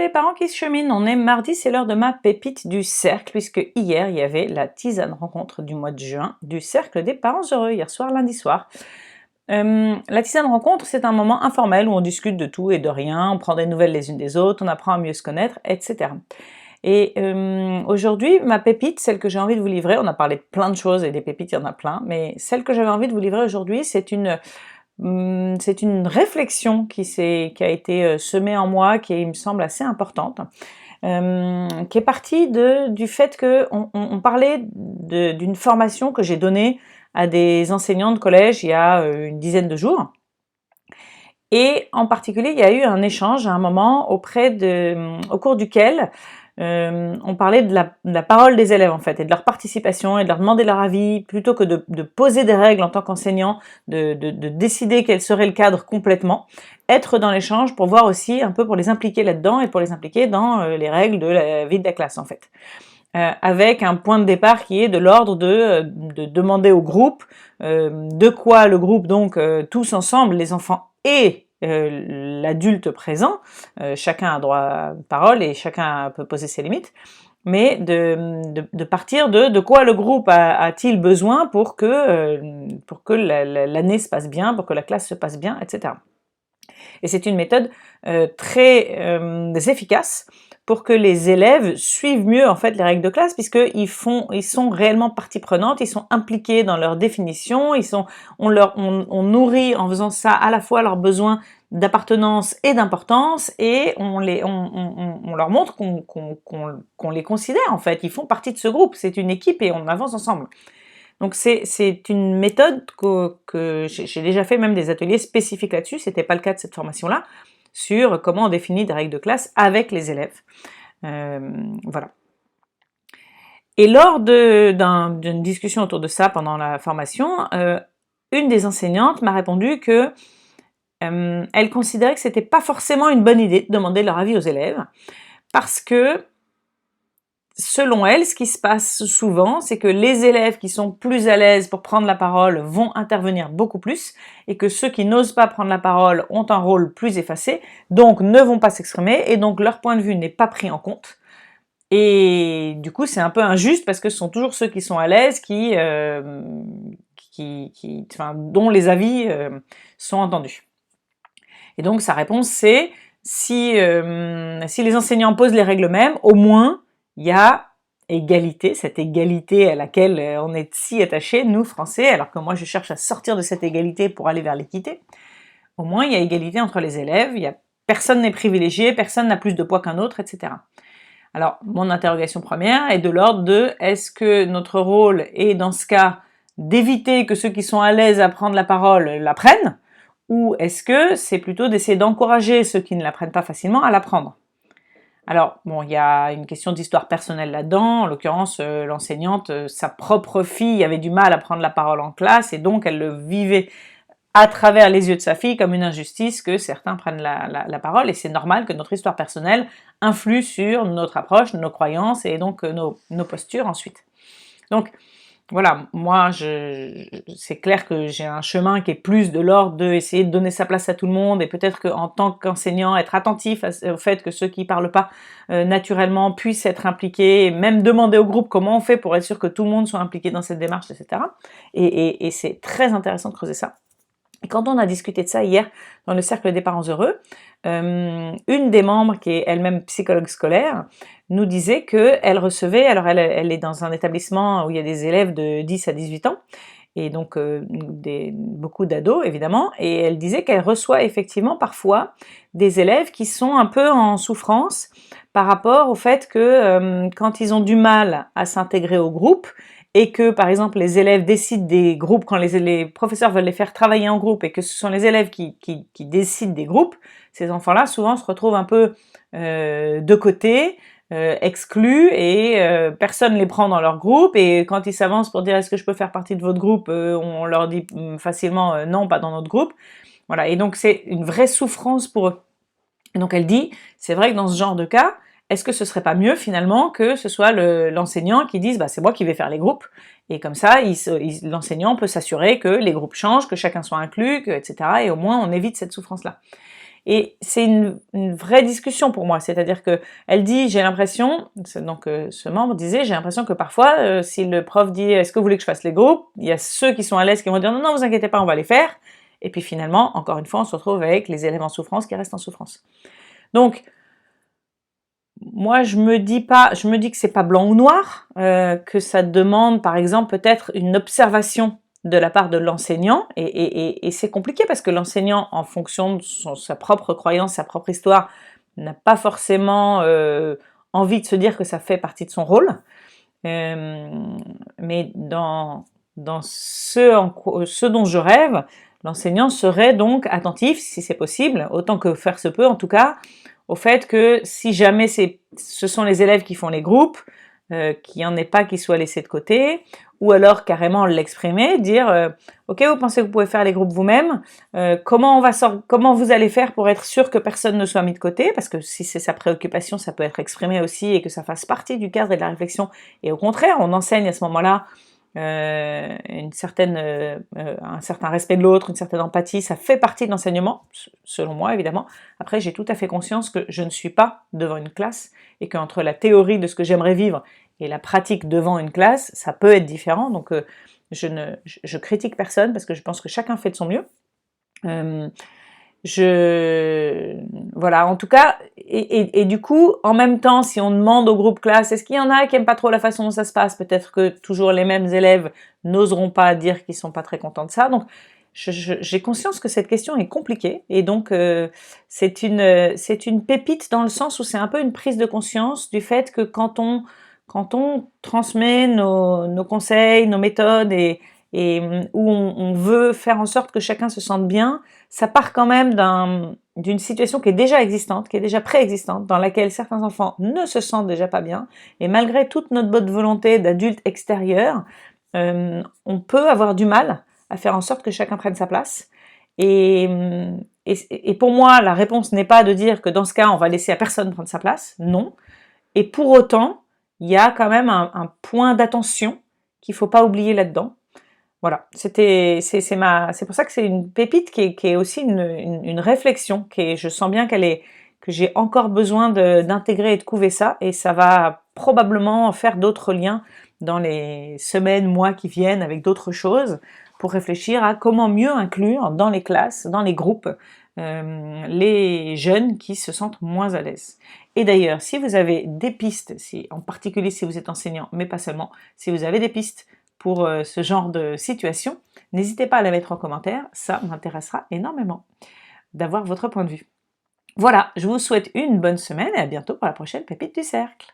les parents qui se cheminent, on est mardi, c'est l'heure de ma pépite du cercle, puisque hier il y avait la tisane rencontre du mois de juin du cercle des parents heureux, hier soir, lundi soir. La tisane rencontre, c'est un moment informel où on discute de tout et de rien, on prend des nouvelles les unes des autres, on apprend à mieux se connaître, etc. Et aujourd'hui, ma pépite, celle que j'ai envie de vous livrer, on a parlé de plein de choses et des pépites, il y en a plein, mais celle que j'avais envie de vous livrer aujourd'hui, c'est une réflexion qui a été semée en moi, qui il me semble assez importante, qui est partie du fait qu'on parlait d'une formation que j'ai donnée à des enseignants de collège il y a une dizaine de jours. Et en particulier, il y a eu un échange à un moment au cours duquel on parlait de la parole des élèves en fait, et de leur participation, et de leur demander leur avis, plutôt que de poser des règles en tant qu'enseignant, de décider quel serait le cadre complètement, être dans l'échange pour voir aussi un peu, pour les impliquer là-dedans, et pour les impliquer dans les règles de la vie de la classe en fait. Avec un point de départ qui est de l'ordre de demander au groupe de quoi le groupe, donc tous ensemble, les enfants et l'adulte présent, chacun a droit à parole et chacun peut poser ses limites, mais de partir de quoi le groupe a-t-il besoin pour que l'année se passe bien, pour que la classe se passe bien, etc. Et c'est une méthode très efficace pour que les élèves suivent mieux en fait les règles de classe, puisqu'ils sont réellement partie prenante, ils sont impliqués dans leur définition, on nourrit en faisant ça à la fois leurs besoins d'appartenance et d'importance, et on leur montre qu'on les considère en fait, ils font partie de ce groupe, c'est une équipe et on avance ensemble. Donc c'est une méthode que j'ai déjà fait même des ateliers spécifiques là-dessus, c'était pas le cas de cette formation-là, sur comment on définit des règles de classe avec les élèves. Voilà. Et lors d'une discussion autour de ça pendant la formation, une des enseignantes m'a répondu que elle considérait que c'était pas forcément une bonne idée de demander leur avis aux élèves, parce que selon elle, ce qui se passe souvent, c'est que les élèves qui sont plus à l'aise pour prendre la parole vont intervenir beaucoup plus, et que ceux qui n'osent pas prendre la parole ont un rôle plus effacé, donc ne vont pas s'exprimer, et donc leur point de vue n'est pas pris en compte. Et du coup, c'est un peu injuste, parce que ce sont toujours ceux qui sont à l'aise dont les avis sont entendus. Et donc sa réponse, c'est si les enseignants posent les règles eux-mêmes, au moins il y a égalité, cette égalité à laquelle on est si attaché, nous Français, alors que moi je cherche à sortir de cette égalité pour aller vers l'équité. Au moins il y a égalité entre les élèves, personne n'est privilégié, personne n'a plus de poids qu'un autre, etc. Alors mon interrogation première est de l'ordre de: est-ce que notre rôle est dans ce cas d'éviter que ceux qui sont à l'aise à prendre la parole la prennent, ou est-ce que c'est plutôt d'essayer d'encourager ceux qui ne la prennent pas facilement à la prendre? Alors, bon, il y a une question d'histoire personnelle là-dedans. En l'occurrence, l'enseignante, sa propre fille avait du mal à prendre la parole en classe, et donc elle le vivait à travers les yeux de sa fille comme une injustice que certains prennent la parole, et c'est normal que notre histoire personnelle influe sur notre approche, nos croyances, et donc nos postures ensuite. Donc, voilà, moi, c'est clair que j'ai un chemin qui est plus de l'ordre d'essayer de donner sa place à tout le monde, et peut-être qu'en tant qu'enseignant, être attentif au fait que ceux qui parlent pas naturellement puissent être impliqués, et même demander au groupe comment on fait pour être sûr que tout le monde soit impliqué dans cette démarche, etc. Et c'est très intéressant de creuser ça. Et quand on a discuté de ça hier dans le cercle des parents heureux, une des membres, qui est elle-même psychologue scolaire, nous disait qu'elle recevait, alors elle est dans un établissement où il y a des élèves de 10 à 18 ans, et donc beaucoup d'ados évidemment, et elle disait qu'elle reçoit effectivement parfois des élèves qui sont un peu en souffrance par rapport au fait que quand ils ont du mal à s'intégrer au groupe, et que par exemple les élèves décident des groupes, quand les professeurs veulent les faire travailler en groupe, et que ce sont les élèves qui décident des groupes, ces enfants-là souvent se retrouvent un peu de côté, exclus, et personne les prend dans leur groupe, et quand ils s'avancent pour dire est-ce que je peux faire partie de votre groupe, on leur dit facilement non, pas dans notre groupe. Voilà, et donc c'est une vraie souffrance pour eux. Et donc elle dit, c'est vrai que dans ce genre de cas, est-ce que ce serait pas mieux finalement que ce soit l'enseignant qui dise c'est moi qui vais faire les groupes, et comme ça l'enseignant peut s'assurer que les groupes changent, que chacun soit inclus, etc. Et au moins on évite cette souffrance-là. Et c'est une vraie discussion pour moi, c'est-à-dire que elle dit, j'ai l'impression, donc ce membre disait, j'ai l'impression que parfois, si le prof dit, est-ce que vous voulez que je fasse les groupes, il y a ceux qui sont à l'aise qui vont dire, non, non, vous inquiétez pas, on va les faire, et puis finalement, encore une fois, on se retrouve avec les élèves en souffrance qui restent en souffrance. Donc, moi, je me dis que c'est pas blanc ou noir, que ça demande, par exemple, peut-être une observation de la part de l'enseignant, et c'est compliqué parce que l'enseignant, en fonction de sa propre croyance, sa propre histoire, n'a pas forcément envie de se dire que ça fait partie de son rôle. Mais dans ce dont je rêve, l'enseignant serait donc attentif, si c'est possible, autant que faire se peut en tout cas, au fait que si jamais ce sont les élèves qui font les groupes, qu'il n'y en ait pas qui soient laissés de côté, ou alors carrément l'exprimer, dire ok, vous pensez que vous pouvez faire les groupes vous-même, comment vous allez faire pour être sûr que personne ne soit mis de côté, parce que si c'est sa préoccupation, ça peut être exprimé aussi et que ça fasse partie du cadre et de la réflexion, et au contraire, on enseigne à ce moment-là un certain respect de l'autre, une certaine empathie, ça fait partie de l'enseignement, selon moi évidemment. Après, j'ai tout à fait conscience que je ne suis pas devant une classe et qu'entre la théorie de ce que j'aimerais vivre et la pratique devant une classe, ça peut être différent. Donc je critique personne parce que je pense que chacun fait de son mieux. Voilà, en tout cas, et du coup, en même temps, si on demande au groupe classe, est-ce qu'il y en a qui aiment pas trop la façon dont ça se passe? Peut-être que toujours les mêmes élèves n'oseront pas dire qu'ils sont pas très contents de ça. Donc, j'ai conscience que cette question est compliquée, et donc c'est une pépite dans le sens où c'est un peu une prise de conscience du fait que quand on transmet nos conseils, nos méthodes, et où on veut faire en sorte que chacun se sente bien, ça part quand même d'une situation qui est déjà existante, qui est déjà préexistante, dans laquelle certains enfants ne se sentent déjà pas bien, et malgré toute notre bonne volonté d'adultes extérieurs, on peut avoir du mal à faire en sorte que chacun prenne sa place. Et pour moi, la réponse n'est pas de dire que dans ce cas, on va laisser à personne prendre sa place, non. Et pour autant, il y a quand même un point d'attention qu'il ne faut pas oublier là-dedans. Voilà, c'est pour ça que c'est une pépite qui est aussi une réflexion, je sens bien que j'ai encore besoin d'intégrer et de couver ça, et ça va probablement faire d'autres liens dans les semaines, mois qui viennent avec d'autres choses, pour réfléchir à comment mieux inclure dans les classes, dans les groupes, les jeunes qui se sentent moins à l'aise. Et d'ailleurs, si vous avez des pistes, en particulier si vous êtes enseignant, mais pas seulement, si vous avez des pistes pour ce genre de situation, n'hésitez pas à la mettre en commentaire, ça m'intéressera énormément d'avoir votre point de vue. Voilà, je vous souhaite une bonne semaine et à bientôt pour la prochaine Pépite du Cercle.